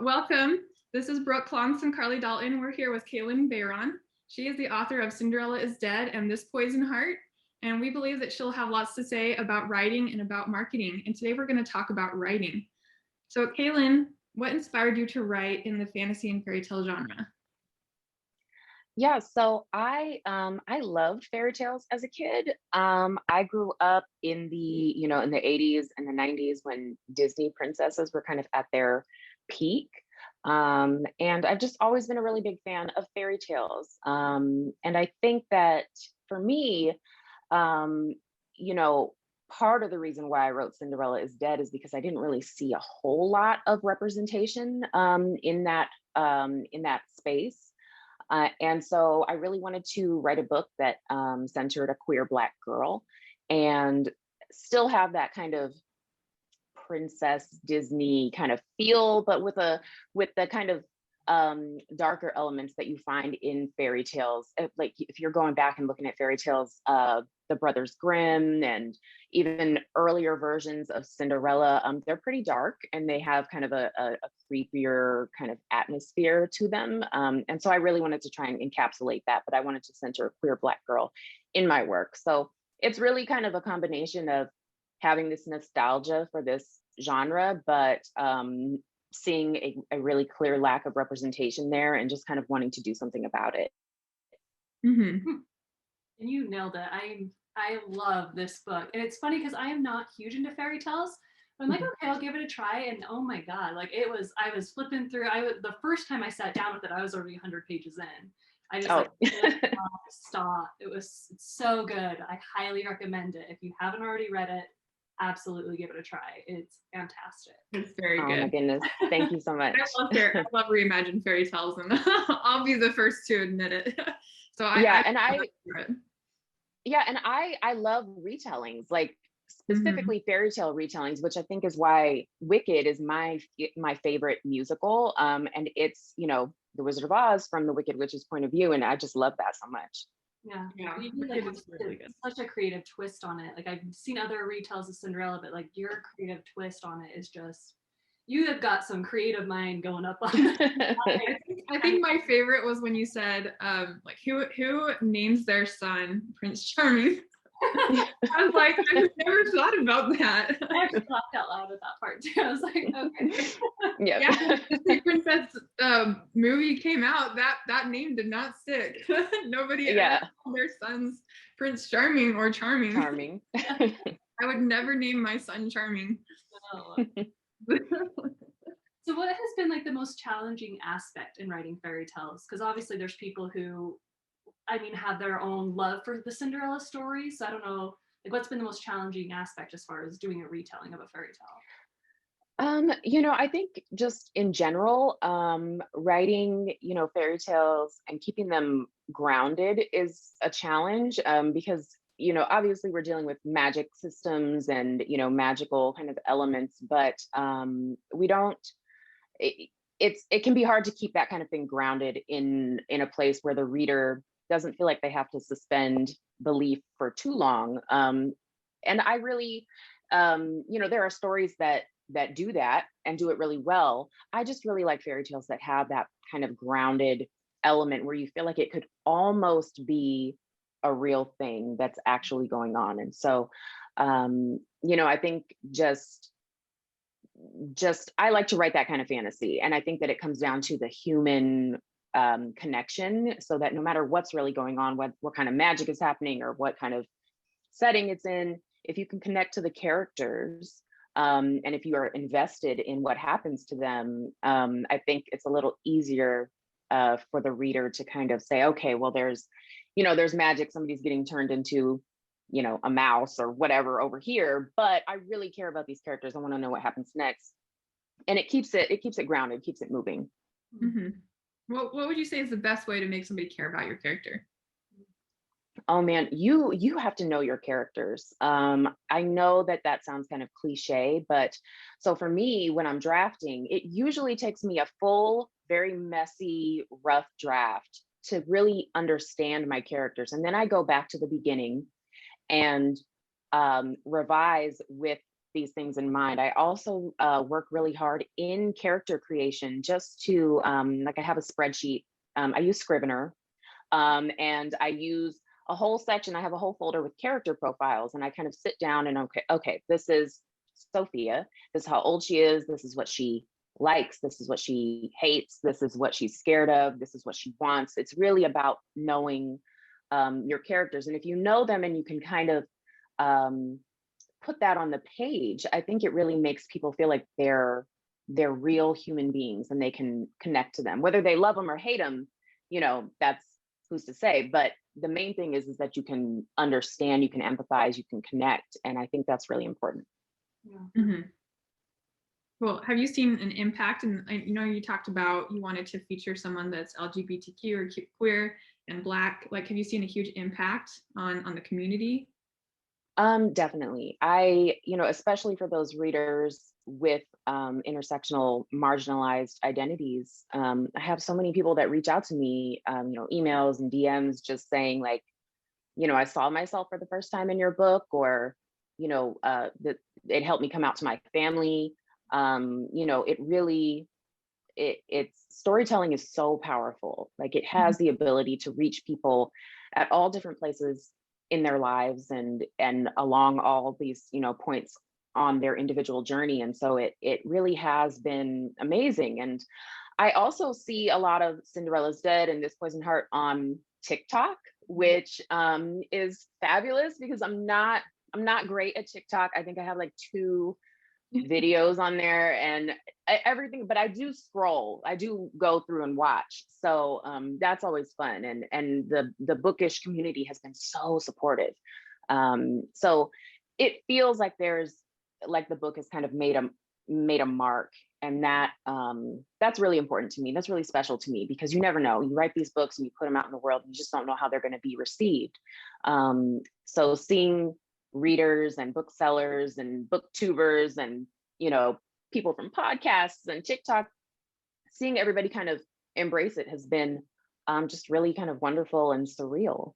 Welcome. This is Brooke Klonks and Carly Dalton. We're here with Kalynn Bayron. She is the author of Cinderella Is Dead and This Poison Heart, and we believe that she'll have lots to say about writing and about marketing. And today we're going to talk about writing. So Kalynn, what inspired you to write in the fantasy and fairy tale genre? Yeah, so I loved fairy tales as a kid. I grew up in the 80s and the 90s when Disney princesses were kind of at their peak. And I've just always been a really big fan of fairy tales. And I think that for me, um, you know, part of the reason why I wrote Cinderella Is Dead is because I didn't really see a whole lot of representation in that space. And so I really wanted to write a book that centered a queer Black girl and still have that kind of princess Disney kind of feel, but with the kind of darker elements that you find in fairy tales. Like if you're going back and looking at fairy tales, the Brothers Grimm and even earlier versions of Cinderella, they're pretty dark and they have kind of a creepier kind of atmosphere to them. And so I really wanted to try and encapsulate that, but I wanted to center a queer Black girl in my work. So it's really kind of a combination of having this nostalgia for this genre, but seeing a really clear lack of representation there and just kind of wanting to do something about it. Mm-hmm. And you nailed it. I love this book. And it's funny because I am not huge into fairy tales. But I'm like, okay, I'll give it a try. And oh my God, like I was flipping through. The first time I sat down with it, I was already 100 pages in. I just stop. It's so good. I highly recommend it. If you haven't already read it, absolutely give it a try. It's fantastic. It's very good. Oh my goodness. Thank you so much. I love reimagined fairy tales, and I'll be the first to admit it. So I love retellings, like specifically fairy tale retellings, which I think is why Wicked is my favorite musical. And it's, the Wizard of Oz from the Wicked Witch's point of view. And I just love that so much. Yeah. It's really good. Such a creative twist on it. Like I've seen other retells of Cinderella, but like your creative twist on it is just, you have got some creative mind going up on it. I think my favorite was when you said, like who names their son Prince Charming? I was like, I've never thought about that. I actually laughed out loud at that part too. I was like, okay. Yeah, the Princess movie came out. That name did not stick. Nobody ever called their sons Prince Charming or Charming. I would never name my son Charming. No. So what has been like the most challenging aspect in writing fairy tales? Because obviously there's people who, have their own love for the Cinderella story. So I don't know, like what's been the most challenging aspect as far as doing a retelling of a fairy tale? I think just in general, writing, fairy tales and keeping them grounded is a challenge because, obviously we're dealing with magic systems and, magical kind of elements, but we don't, it can be hard to keep that kind of thing grounded in a place where the reader doesn't feel like they have to suspend belief for too long. And I really, there are stories that do that and do it really well. I just really like fairy tales that have that kind of grounded element where you feel like it could almost be a real thing that's actually going on. And so, I think just I like to write that kind of fantasy. And I think that it comes down to the human connection, so that no matter what's really going on, what kind of magic is happening or what kind of setting it's in, if you can connect to the characters, and if you are invested in what happens to them, I think it's a little easier for the reader to kind of say, okay, well, there's magic, somebody's getting turned into, a mouse or whatever over here, but I really care about these characters. I want to know what happens next. And it keeps it grounded, keeps it moving. Mm-hmm. What would you say is the best way to make somebody care about your character? Oh man, you have to know your characters. I know that sounds kind of cliche, but so for me, when I'm drafting, it usually takes me a full, very messy, rough draft to really understand my characters. And then I go back to the beginning and revise with these things in mind, I also work really hard in character creation just to, like I have a spreadsheet. I use Scrivener, and I use a whole section. I have a whole folder with character profiles, and I kind of sit down and okay, this is Sophia. This is how old she is. This is what she likes. This is what she hates. This is what she's scared of. This is what she wants. It's really about knowing your characters. And if you know them and you can kind of put that on the page, I think it really makes people feel like they're real human beings and they can connect to them. Whether they love them or hate them, that's who's to say. But the main thing is that you can understand, you can empathize, you can connect. And I think that's really important. Yeah. Mm-hmm. Well, have you seen an impact? And you talked about you wanted to feature someone that's LGBTQ or queer and Black. Like, have you seen a huge impact on the community? Definitely. I, especially for those readers with intersectional marginalized identities, I have so many people that reach out to me, emails and DMs just saying like, I saw myself for the first time in your book, or, that it helped me come out to my family. It really, it's storytelling is so powerful. Like it has the ability to reach people at all different places in their lives and along all these, points on their individual journey. And so it really has been amazing. And I also see a lot of Cinderella's Dead and This Poison Heart on TikTok, which is fabulous because I'm not great at TikTok. I think I have like 2 videos on there and everything, but I do scroll. I do go through and watch. So that's always fun. And the bookish community has been so supportive. So it feels like the book has kind of made a mark, and that's really important to me. That's really special to me because you never know. You write these books and you put them out in the world and you just don't know how they're going to be received. So seeing readers and booksellers and booktubers and people from podcasts and TikTok, seeing everybody kind of embrace it has been just really kind of wonderful and surreal.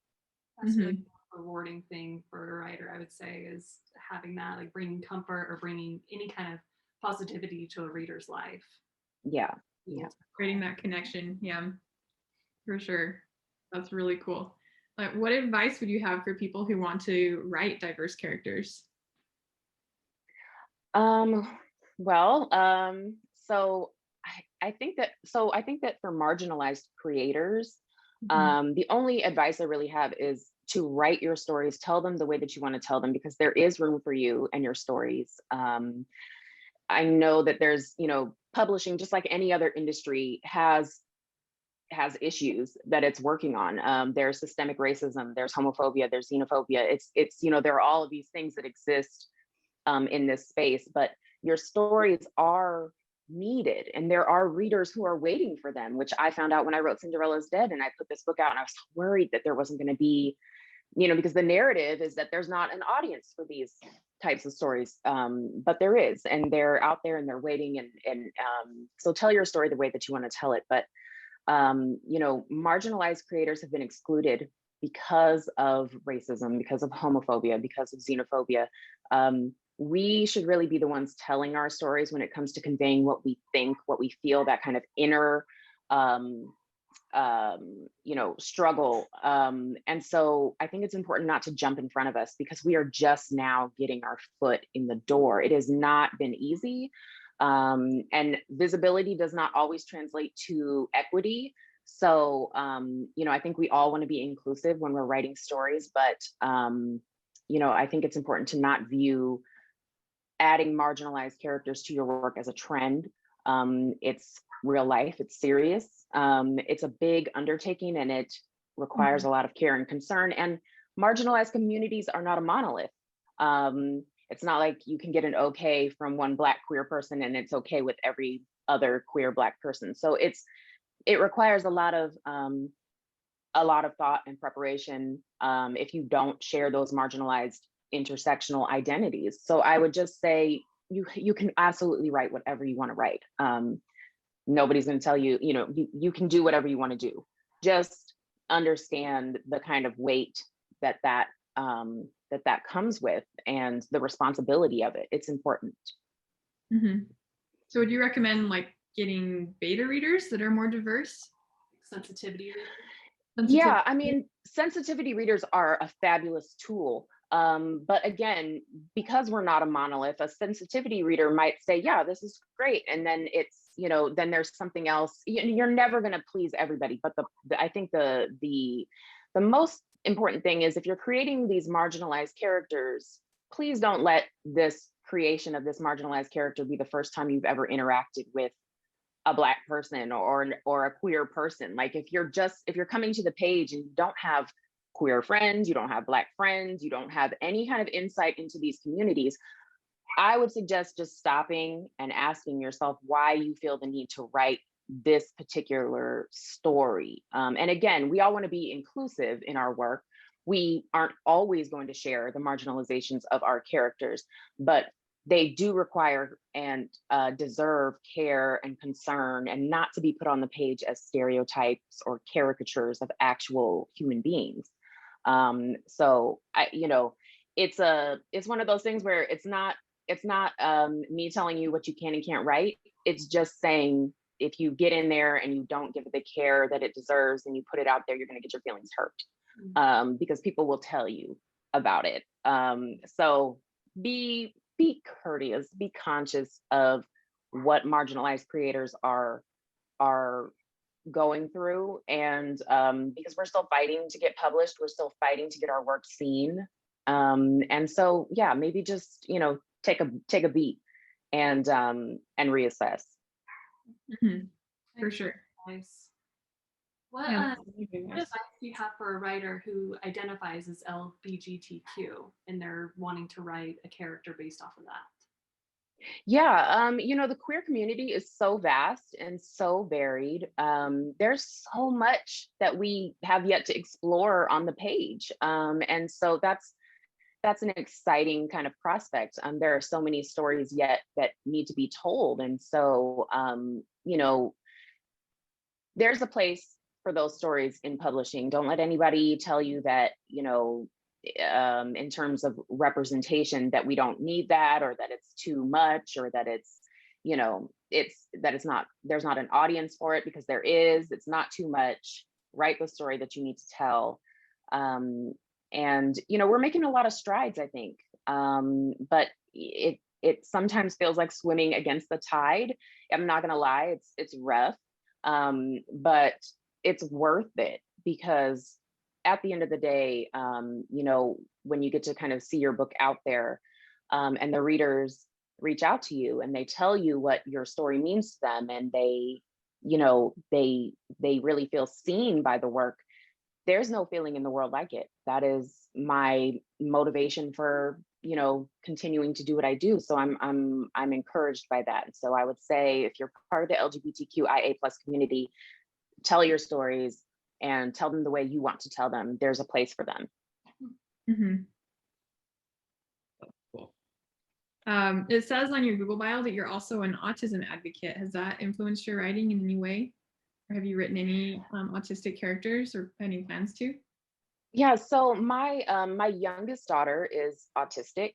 That's really a rewarding thing for a writer, I would say, is having that, like bringing comfort or bringing any kind of positivity to a reader's life. Yeah. Creating that connection. Yeah, for sure. That's really cool. Like, what advice would you have for people who want to write diverse characters? So I think that for marginalized creators, the only advice I really have is to write your stories, tell them the way that you want to tell them, because there is room for you and your stories. I know that there's, publishing, just like any other industry, has issues that it's working on. There's systemic racism, there's homophobia, there's xenophobia. It's there are all of these things that exist in this space, but your stories are needed and there are readers who are waiting for them, which I found out when I wrote Cinderella Is Dead and I put this book out, and I was worried that there wasn't going to be, because the narrative is that there's not an audience for these types of stories, but there is, and they're out there and they're waiting, and so tell your story the way that you want to tell it. But marginalized creators have been excluded because of racism, because of homophobia, because of xenophobia. We should really be the ones telling our stories when it comes to conveying what we think, what we feel, that kind of inner, struggle. And so I think it's important not to jump in front of us because we are just now getting our foot in the door. It has not been easy. And visibility does not always translate to equity. So, I think we all want to be inclusive when we're writing stories, but, I think it's important to not view adding marginalized characters to your work as a trend. It's real life, it's serious. It's a big undertaking and it requires a lot of care and concern. And marginalized communities are not a monolith. It's not like you can get an okay from one Black queer person and it's okay with every other queer Black person. So it requires a lot of thought and preparation if you don't share those marginalized intersectional identities. So I would just say you can absolutely write whatever you want to write. Nobody's going to tell you, you can do whatever you want to do. Just understand the kind of weight that that comes with, and the responsibility of it. It's important. Mm-hmm. So would you recommend like getting beta readers that are more diverse? Sensitivity readers. Yeah, I mean, sensitivity readers are a fabulous tool. But again, because we're not a monolith, a sensitivity reader might say, yeah, this is great. And then it's, then there's something else. You're never going to please everybody. But I think the most important thing is, if you're creating these marginalized characters, please don't let this creation of this marginalized character be the first time you've ever interacted with a Black person or a queer person. Like, if you're coming to the page and you don't have queer friends, you don't have Black friends, you don't have any kind of insight into these communities, I would suggest just stopping and asking yourself why you feel the need to write this particular story. And again, we all want to be inclusive in our work. We aren't always going to share the marginalizations of our characters, but they do require and deserve care and concern, and not to be put on the page as stereotypes or caricatures of actual human beings. So it's one of those things where it's not me telling you what you can and can't write. It's just saying, if you get in there and you don't give it the care that it deserves and you put it out there, you're going to get your feelings hurt, because people will tell you about it. So be courteous, be conscious of what marginalized creators are going through, and because we're still fighting to get published, we're still fighting to get our work seen. And so, yeah, maybe just take a beat and reassess. Mm-hmm. For sure. Nice. What Yeah, advice do you have for a writer who identifies as LGBTQ and they're wanting to write a character based off of that? Yeah, the queer community is so vast and so varied. There's so much that we have yet to explore on the page. And so that's an exciting kind of prospect. There are so many stories yet that need to be told. And so, there's a place for those stories in publishing. Don't let anybody tell you that, in terms of representation, that we don't need that, or that it's too much, or that there's not an audience for it, because there is. It's not too much. Write the story that you need to tell. And we're making a lot of strides, I think, but it sometimes feels like swimming against the tide. I'm not gonna lie, it's rough, but it's worth it, because at the end of the day, when you get to kind of see your book out there, and the readers reach out to you and they tell you what your story means to them, and they really feel seen by the work, there's no feeling in the world like it. That is my motivation for continuing to do what I do. So I'm encouraged by that. So I would say, if you're part of the LGBTQIA+ community, tell your stories and tell them the way you want to tell them. There's a place for them. Mm-hmm. Cool. It says on your Google bio that you're also an autism advocate. Has that influenced your writing in any way? Or have you written any autistic characters, or any plans to? Yeah, so my youngest daughter is autistic,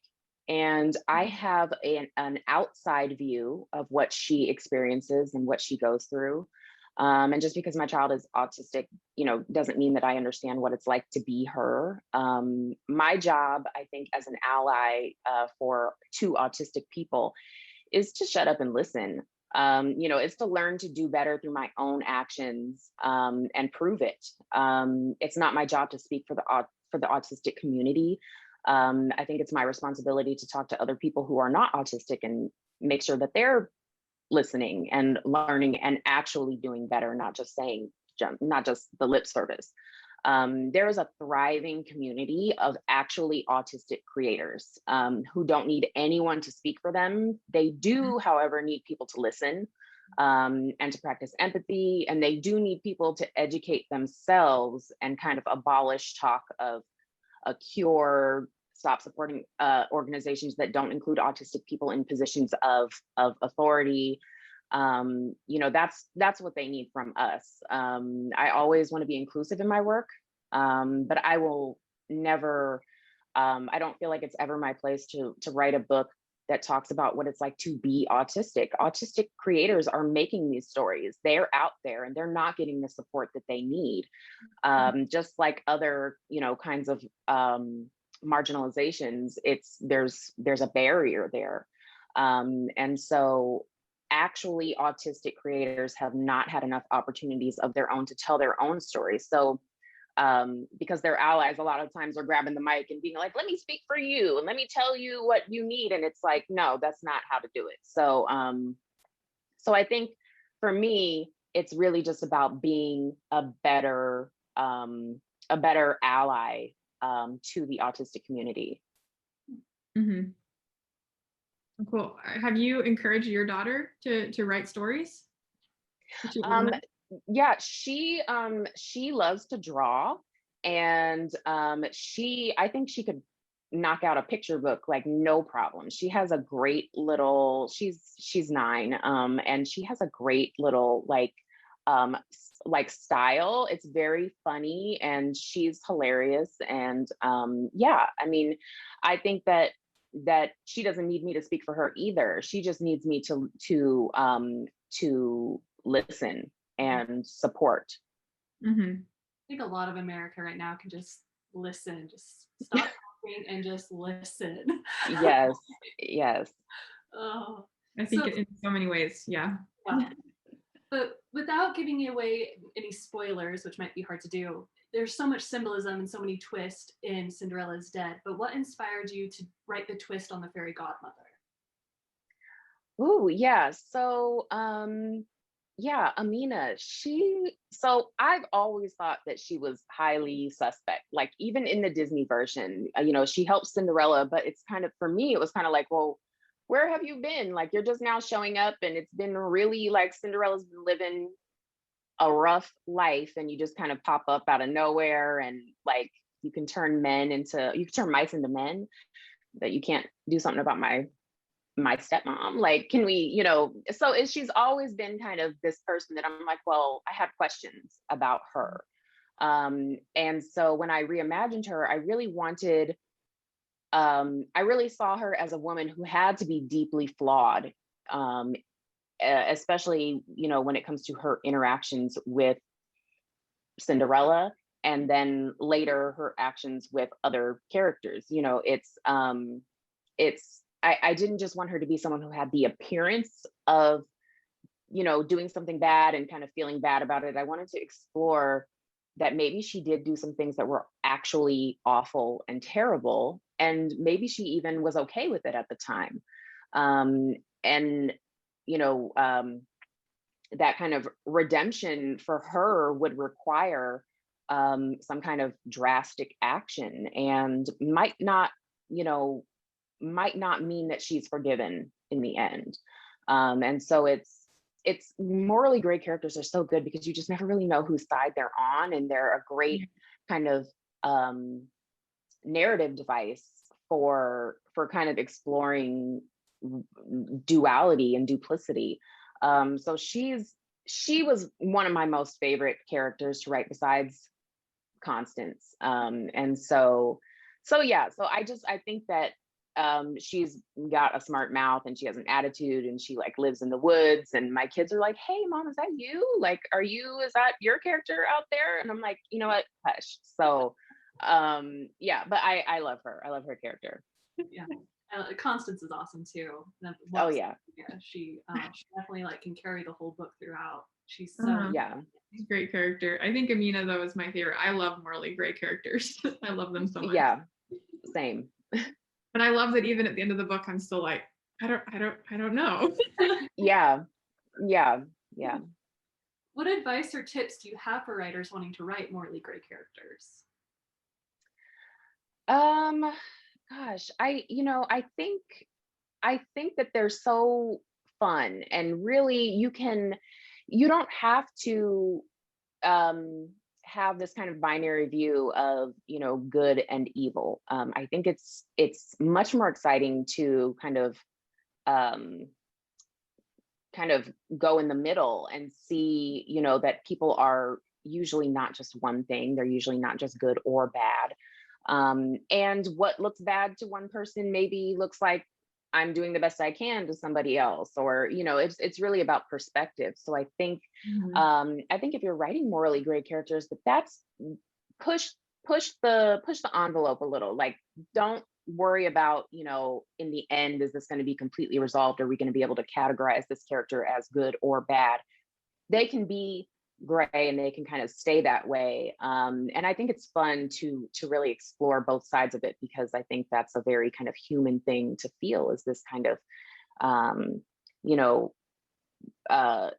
and I have an outside view of what she experiences and what she goes through. And just because my child is autistic, doesn't mean that I understand what it's like to be her. My job, I think, as an ally for two autistic people, is to shut up and listen. It's to learn to do better through my own actions, and prove it. It's not my job to speak for the autistic community. I think it's my responsibility to talk to other people who are not autistic and make sure that they're listening and learning and actually doing better, not just the lip service. There is a thriving community of actually autistic creators, who don't need anyone to speak for them. They do, however, need people to listen, and to practice empathy. And they do need people to educate themselves and kind of abolish talk of a cure, stop supporting organizations that don't include autistic people in positions of authority. That's what they need from us. I always want to be inclusive in my work, but I will never I don't feel like it's ever my place to write a book that talks about what it's like to be autistic. Autistic creators are making these stories. They're out there and they're not getting the support that they need. Just like other, kinds of marginalizations, there's a barrier there. And so actually autistic creators have not had enough opportunities of their own to tell their own stories. So because their allies a lot of times are grabbing the mic and being like, let me speak for you and let me tell you what you need. And it's like, no, that's not how to do it. So so I think for me, it's really just about being a better ally to the autistic community. Mm-hmm. Cool. Have you encouraged your daughter to write stories? Yeah, she loves to draw, and I think she could knock out a picture book like no problem. She has a great little, she's 9, and she has a great little like style. It's very funny and she's hilarious. And yeah, I mean, I think that she doesn't need me to speak for her either. She just needs me to listen and support. I think a lot of America right now can just listen, just stop talking and just listen. Yes. Oh, I think in so many ways, yeah. But without giving away any spoilers, which might be hard to do, there's so much symbolism and so many twists in Cinderella Is Dead. But what inspired you to write the twist on the fairy godmother? Ooh, yeah. So yeah, Amina, so I've always thought that she was highly suspect. Like even in the Disney version, she helps Cinderella, but it's kind of, for me, it was kind of like, well, where have you been? Like you're just now showing up, and it's been really like Cinderella's been living a rough life, and you just kind of pop up out of nowhere, and like you can turn mice into men, that you can't do something about my stepmom. Like, can we, so she's always been kind of this person that I'm like, well, I have questions about her. And so when I reimagined her, I really saw her as a woman who had to be deeply flawed, especially, when it comes to her interactions with Cinderella, and then later her actions with other characters. I didn't just want her to be someone who had the appearance of, doing something bad and kind of feeling bad about it. I wanted to explore that maybe she did do some things that were actually awful and terrible, and maybe she even was okay with it at the time. And that kind of redemption for her would require some kind of drastic action, and might not mean that she's forgiven in the end. And so it's morally gray characters are so good because you just never really know whose side they're on, and they're a great kind of narrative device for kind of exploring duality and duplicity. So she was one of my most favorite characters to write besides Constance. And so yeah, so I think that she's got a smart mouth, and she has an attitude, and she like lives in the woods, and my kids are like, hey mom, is that you? Like, is that your character out there? And I'm like, you know what, hush. So yeah, but I love her. I love her character. Yeah. Constance is awesome too. Oh yeah. She definitely like can carry the whole book throughout. She's so yeah. She's a great character. I think Amina though is my favorite. I love morally gray characters. I love them so much. Yeah, same. But I love that even at the end of the book, I'm still like, I don't know. Yeah. What advice or tips do you have for writers wanting to write morally gray characters? Gosh, I think that they're so fun, and really you don't have to have this kind of binary view of good and evil. I think it's much more exciting to kind of go in the middle and see that people are usually not just one thing. They're usually not just good or bad. And what looks bad to one person maybe looks like I'm doing the best I can to somebody else, or, you know, it's really about perspective. So Mhm. I think if you're writing morally gray characters, that's push push the envelope a little. Like, don't worry about, you know, in the end, is this going to be completely resolved? Are we going to be able to categorize this character as good or bad? They can be gray and they can kind of stay that way. And I think it's fun to really explore both sides of it, because I think that's a very kind of human thing to feel, is this kind of um, you know,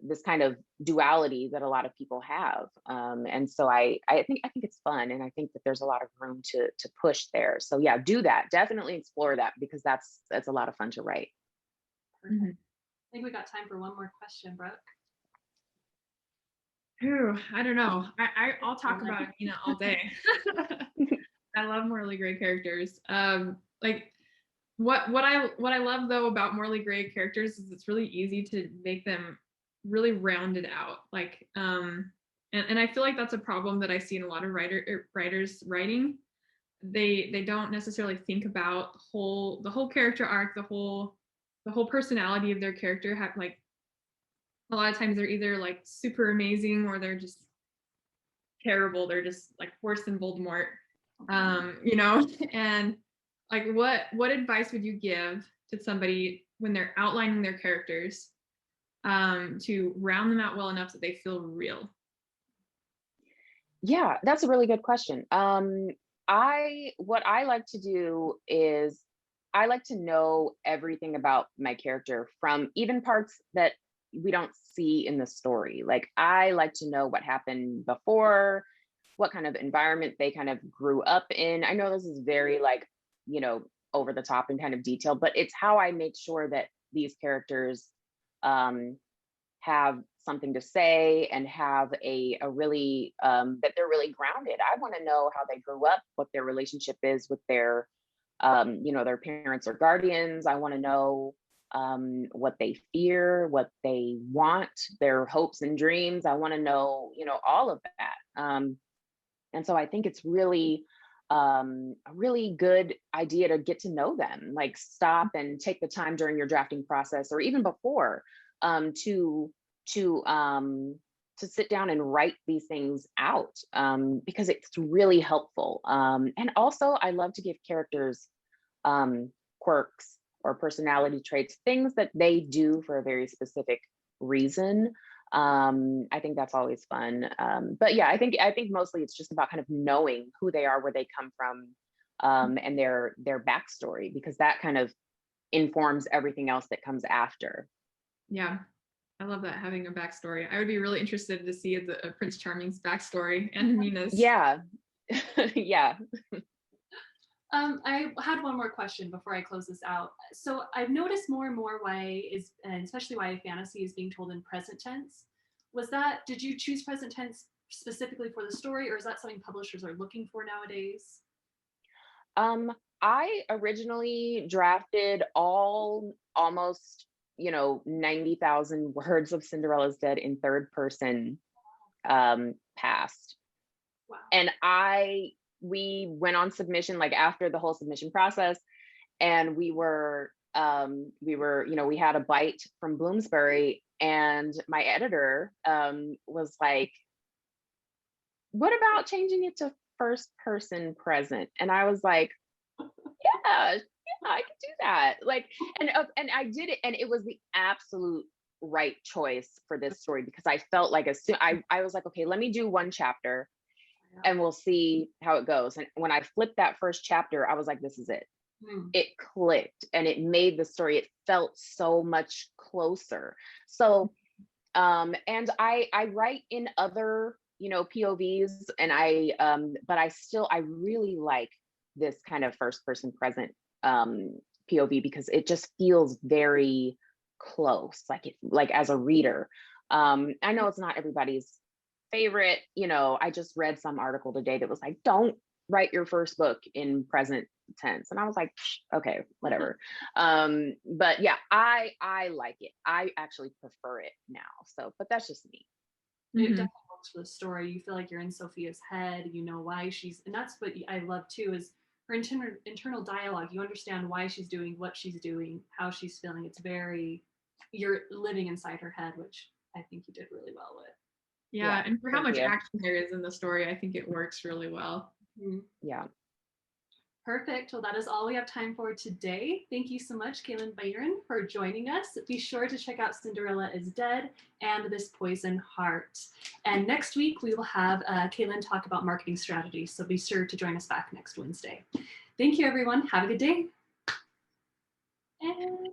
this kind of duality that a lot of people have. And so I think it's fun, and I think that there's a lot of room to push there. So yeah, do that. Definitely explore that, because that's a lot of fun to write. Perfect. Mhm. I think we got time for one more question, Brooke. Ooh, I don't know. I'll talk about Amina all day. I love morally gray characters. Like what I love though about morally gray characters is it's really easy to make them really rounded out. Like and I feel like that's a problem that I see in a lot of writers writing. They don't necessarily think about the whole character arc, the whole personality of their character. Have like a lot of times they're either like super amazing or they're just terrible. They're just like worse than Voldemort. You know, and like what advice would you give to somebody when they're outlining their characters to round them out well enough that they feel real? Yeah, that's a really good question. What I like to do is I like to know everything about my character, from even parts that we don't see in the story. Like, I like to know what happened before, what kind of environment they kind of grew up in. I know this is very, like, you know, over the top and kind of detailed, but it's how I make sure that these characters um have something to say, and have a really that they're really grounded. I want to know how they grew up, what their relationship is with their you know, their parents or guardians. I want to know what they fear, what they want, their hopes and dreams. I want to know, you know, all of that. And so I think it's really a really good idea to get to know them. Like, stop and take the time during your drafting process, or even before, um, to to um, to sit down and write these things out, because it's really helpful. And also, I love to give characters quirks or personality traits, things that they do for a very specific reason. I think that's always fun. But yeah, I think mostly it's just about kind of knowing who they are, where they come from, and their backstory, because that kind of informs everything else that comes after. Yeah, I love that, having a backstory. I would be really interested to see Prince Charming's backstory and Amina's. Yeah. Yeah. I had one more question before I close this out. So I've noticed more and more and especially YA fantasy is being told in present tense. Did you choose present tense specifically for the story, or is that something publishers are looking for nowadays? Um, I originally drafted almost, you know, 90,000 words of Cinderella's Dead in third person past. Wow. And we went on submission, like, after the whole submission process, and you know, we had a bite from Bloomsbury, and my editor was like, what about changing it to first person present? And I was like, yeah, I can do that. Like, and I did it, and it was the absolute right choice for this story, because I felt like, as soon I was like, okay, let me do one chapter and we'll see how it goes. And when I flipped that first chapter, I was like, this is it. Hmm. It clicked, and it made the story, it felt so much closer. So and I write in other, you know, POVs, and but I really like this kind of first person present POV, because it just feels very close, like as a reader. I know it's not everybody's favorite. You know, I just read some article today that was like, don't write your first book in present tense, and I was like, okay, whatever. But yeah, I like it. I actually prefer it now. So, but that's just me. It Mhm. definitely works for the story. You feel like you're in Sophia's head. You know why and that's what I love too, is her internal dialogue. You understand why she's doing what she's doing, how she's feeling. You're living inside her head, which I think you did really well with. Yeah, and for how much you. action there is in the story, I think it works really well. Yeah. Perfect. Well, that is all we have time for today. Thank you so much, Kalynn Bayron, for joining us. Be sure to check out Cinderella Is Dead and This Poison Heart. And next week, we will have Kalynn talk about marketing strategies. So be sure to join us back next Wednesday. Thank you, everyone. Have a good day. And